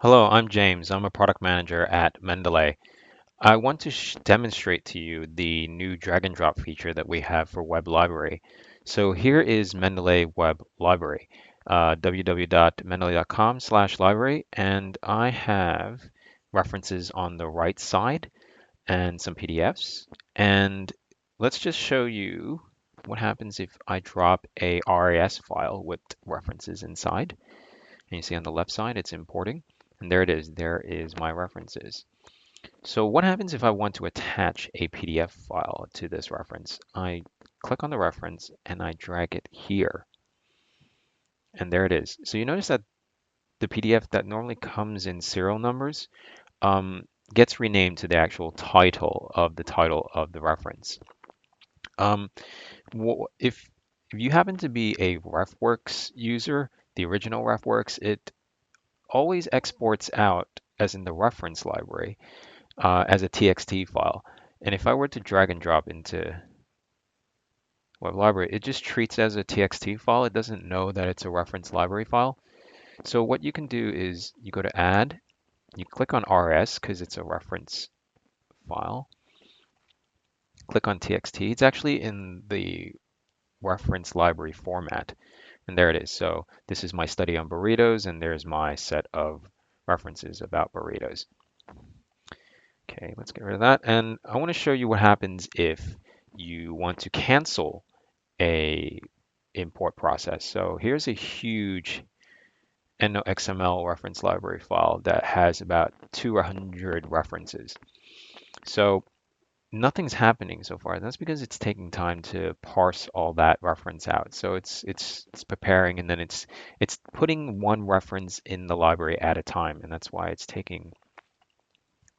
Hello, I'm James. I'm a product manager at Mendeley. I want to demonstrate to you the new drag and drop feature that we have for Web Library. So here is Mendeley Web Library, www.mendeley.com/library, and I have references on the right side and some PDFs. And let's just show you what happens if I drop a RAS file with references inside. And you see on the left side, it's importing. And there it is. There is my references. So what happens if I want to attach a PDF file to this reference? I click on the reference and I drag it here. And there it is. So you notice that the PDF that normally comes in serial numbers um, gets renamed to the actual title of the reference. Um, if you happen to be a RefWorks user, the original RefWorks, it always exports out, as in the reference library, as a TXT file. And if I were to drag and drop into Web Library, it just treats it as a TXT file. It doesn't know that it's a reference library file. So what you can do is you go to Add, you click on RS because it's a reference file. Click on TXT. It's actually in the reference library format. And there it is. So this is my study on burritos, and there's my set of references about burritos. Okay, let's get rid of that. And I want to show you what happens if you want to cancel a import process. So here's a huge XML reference library file that has about 200 references. So nothing's happening so far. That's because it's taking time to parse all that reference out. So it's preparing, and then it's putting one reference in the library at a time, and that's why it's taking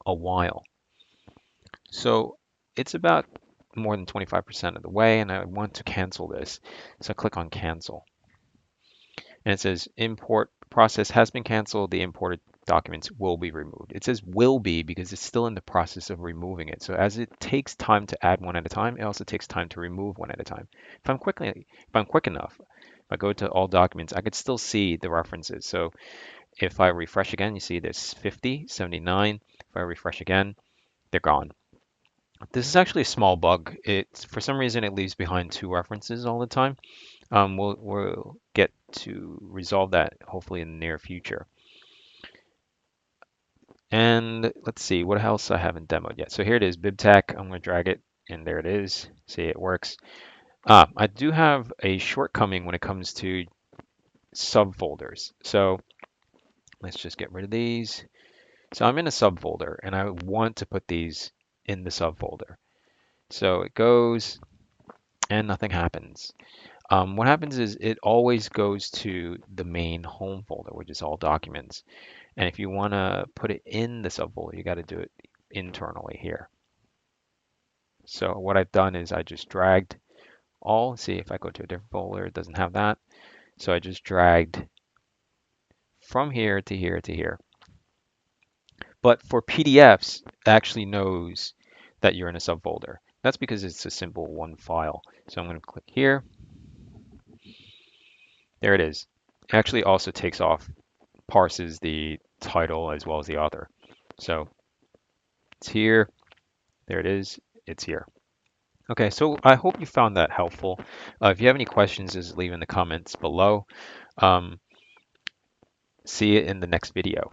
a while. So it's about more than 25% of the way, and I want to cancel this. So I click on cancel. And it says import process has been canceled. The imported documents will be removed. It says will be because it's still in the process of removing it. So as it takes time to add one at a time, it also takes time to remove one at a time. If I'm quick enough, if I go to all documents, I could still see the references. So if I refresh again, you see there's 50, 79. If I refresh again, they're gone. This is actually a small bug. It's for some reason it leaves behind two references all the time. We'll get to resolve that hopefully in the near future. And let's see what else I haven't demoed yet. So here it is, BibTeX. I'm going to drag it, and there it is. See, it works. I do have a shortcoming when it comes to subfolders. So let's just get rid of these. So I'm in a subfolder, and I want to put these in the subfolder. So it goes, and nothing happens. What happens is it always goes to the main home folder, which is all documents. And if you want to put it in the subfolder, you got to do it internally here. So what I've done is I just dragged all. See if I go to a different folder, it doesn't have that. So I just dragged from here to here to here. But for PDFs, it actually knows that you're in a subfolder. That's because it's a simple one file. So I'm going to click here. There it is. It actually also takes off, parses the title as well as the author. So it's here. There it is. It's here. Okay, so I hope you found that helpful. If you have any questions, just leave in the comments below. Um, See you in the next video.